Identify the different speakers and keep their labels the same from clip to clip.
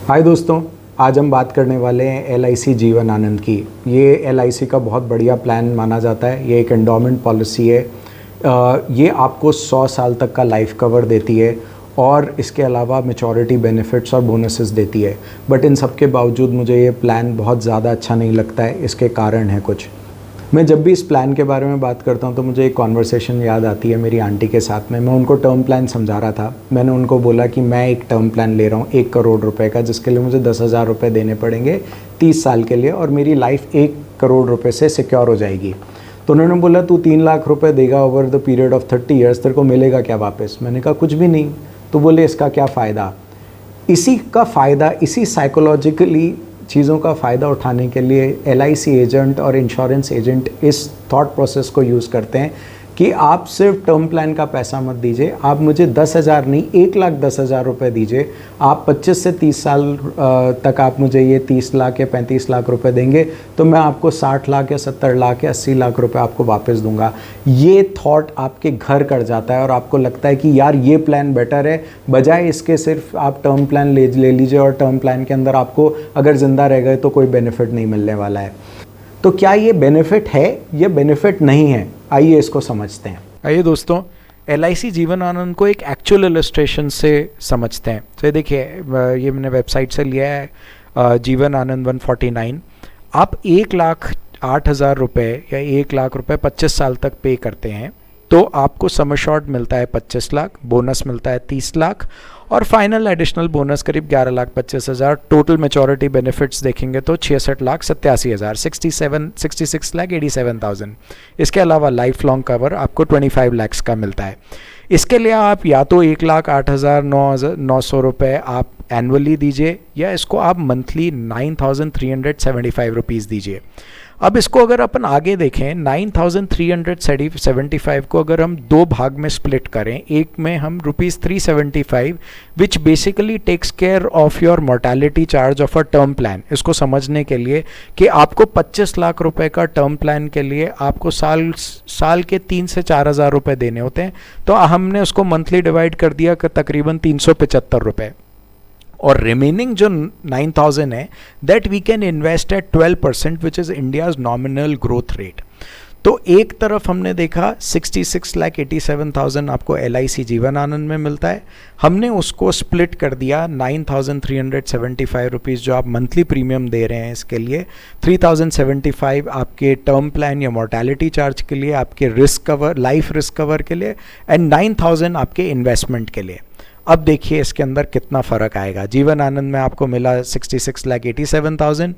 Speaker 1: हाय दोस्तों, आज हम बात करने वाले हैं LIC जीवन आनंद की। ये LIC का बहुत बढ़िया प्लान माना जाता है। ये एक एंडोमेंट पॉलिसी है। ये आपको 100 साल तक का लाइफ कवर देती है और इसके अलावा मैच्योरिटी बेनिफिट्स और बोनसेस देती है। बट इन सब के बावजूद मुझे ये प्लान बहुत ज़्यादा अच्छा नहीं लगता है। इसके कारण है कुछ। मैं जब भी इस प्लान के बारे में बात करता हूँ तो मुझे एक कॉन्वर्सेशन याद आती है मेरी आंटी के साथ में। मैं उनको टर्म प्लान समझा रहा था। मैंने उनको बोला कि मैं एक टर्म प्लान ले रहा हूँ 1 करोड़ रुपए का, जिसके लिए मुझे 10,000 रुपये देने पड़ेंगे 30 साल के लिए और मेरी लाइफ 1 करोड़ रुपए से सिक्योर हो जाएगी। तो उन्होंने बोला तू 3 लाख रुपए देगा over the period of 30 years, तेरे को मिलेगा क्या वापस? मैंने कहा कुछ भी नहीं। तो बोले इसका क्या फ़ायदा? इसी का फ़ायदा, इसी साइकोलॉजिकली चीज़ों का फ़ायदा उठाने के लिए LIC एजेंट और इंश्योरेंस एजेंट इस थॉट प्रोसेस को यूज़ करते हैं कि आप सिर्फ टर्म प्लान का पैसा मत दीजिए, आप मुझे 10,000 नहीं 1,10,000 रुपये दीजिए। आप 25 से 30 साल तक आप मुझे ये 30 लाख या 35 लाख रुपए देंगे तो मैं आपको 60 लाख या 70 लाख या 80 लाख रुपए आपको वापस दूंगा। ये थॉट आपके घर कर जाता है और आपको लगता है कि यार ये प्लान बेटर है, बजाय इसके सिर्फ आप टर्म प्लान ले लीजिए और टर्म प्लान के अंदर आपको अगर ज़िंदा रह गए तो कोई बेनिफिट नहीं मिलने वाला है। तो क्या ये बेनिफिट है या बेनिफिट नहीं है? आइए इसको समझते हैं।
Speaker 2: आइए दोस्तों, LIC जीवन आनंद को एक एक्चुअल इलस्ट्रेशन से समझते हैं। तो ये देखिए, ये मैंने वेबसाइट से लिया है, जीवन आनंद 149। आप 1,08,000 रुपये या 1 लाख रुपए 25 साल तक पे करते हैं तो आपको सम शॉर्ट मिलता है 25 लाख, बोनस मिलता है 30 लाख और फाइनल एडिशनल बोनस करीब 11,25,000। टोटल मैच्योरिटी बेनिफिट्स देखेंगे तो 66,87,000, 66,87,000। इसके अलावा लाइफ लॉन्ग कवर आपको 25 लाख का मिलता है। इसके लिए आप या तो 1,08,900 रुपये आप एनुअली दीजिए या इसको आप मंथली 9,375 रुपीज़ दीजिए। अब इसको अगर अपन आगे देखें, 9,375 को अगर हम 2 भाग में स्प्लिट करें, एक में हम ₹375 which basically takes care of your mortality charge of a term plan. इसको समझने के लिए कि आपको 25 लाख रुपए का टर्म प्लान के लिए आपको साल के 3 से 4,000 रुपये देने होते हैं, तो हमने उसको मंथली डिवाइड कर दिया तकरीबन 375 रुपये। और रिमेनिंग जो 9,000 है that we can invest at 12% which is India's nominal growth rate. तो एक तरफ हमने देखा 66,87,000 आपको LIC जीवन आनंद में मिलता है। हमने उसको स्प्लिट कर दिया 9,375 रुपीज़ जो आप मंथली प्रीमियम दे रहे हैं इसके लिए, 3,075 आपके टर्म प्लान या मोर्टेलिटी चार्ज के लिए, आपके risk cover, life risk cover के लिए, एंड 9,000 आपके इन्वेस्टमेंट के लिए। अब देखिए इसके अंदर कितना फ़र्क आएगा। जीवन आनंद में आपको मिला 66,87,000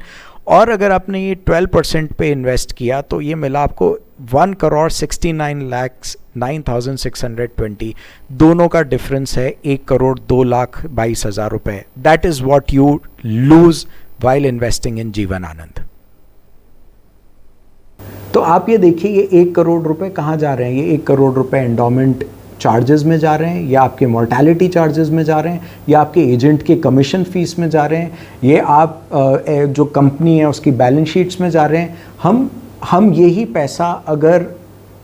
Speaker 2: और अगर आपने ये 12% पे इन्वेस्ट किया तो ये मिला आपको 1,69,09,620। दोनों का डिफरेंस है 1,02,22,000 रुपये। That is what you lose while investing in Jeevan Anand.
Speaker 1: तो आप ये देखिए, ये 1 करोड़ रुपए कहाँ जा रहे हैं? ये 1 करोड़ रुपए एंडोमेंट चार्जेस में जा रहे हैं, या आपके मोर्टेलिटी चार्जेस में जा रहे हैं, या आपके एजेंट के कमीशन फीस में जा रहे हैं, ये आप जो कंपनी है उसकी बैलेंस शीट्स में जा रहे हैं। हम यही पैसा अगर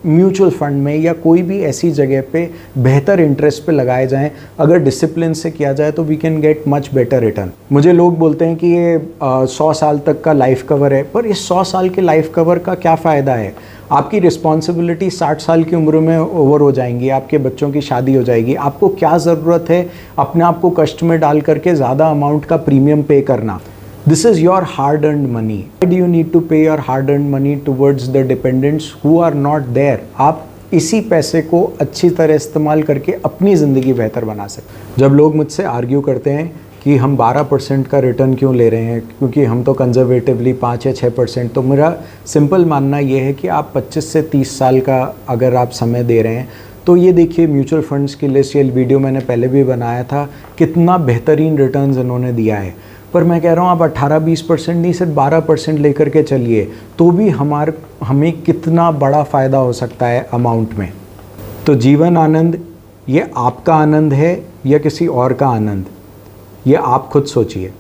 Speaker 1: म्यूचुअल फंड में या कोई भी ऐसी जगह पे बेहतर इंटरेस्ट पे लगाए जाएं, अगर डिसिप्लिन से किया जाए तो we can get much better return. मुझे लोग बोलते हैं कि ये 100 साल तक का लाइफ कवर है, पर इस 100 साल के लाइफ कवर का क्या फ़ायदा है? आपकी रिस्पॉन्सिबिलिटी 60 साल की उम्र में ओवर हो जाएंगी, आपके बच्चों की शादी हो जाएगी। आपको क्या ज़रूरत है अपने आप को कष्ट में डाल करके ज़्यादा अमाउंट का प्रीमियम पे करना? This is your hard-earned money. Why do you need to pay your hard-earned money towards the dependents who are not there? आप इसी पैसे को अच्छी तरह इस्तेमाल करके अपनी ज़िंदगी बेहतर बना सकते। जब लोग मुझसे आर्ग्यू करते हैं कि हम 12% का रिटर्न क्यों ले रहे हैं, क्योंकि हम तो कंजर्वेटिवली 5 या 6%, तो मेरा सिंपल मानना ये है कि आप 25 से 30 साल का अगर आप समय दे रहे हैं तो ये देखिए म्यूचुअल फंड्स की लिस्ट, ये वीडियो मैंने पहले भी बनाया था, कितना बेहतरीन रिटर्न्स इन्होंने दिया है। पर मैं कह रहा हूँ आप 18-20% नहीं, सिर्फ 12% लेकर के चलिए तो भी हमें कितना बड़ा फ़ायदा हो सकता है अमाउंट में। तो जीवन आनंद ये आपका आनंद है या किसी और का आनंद, ये आप खुद सोचिए।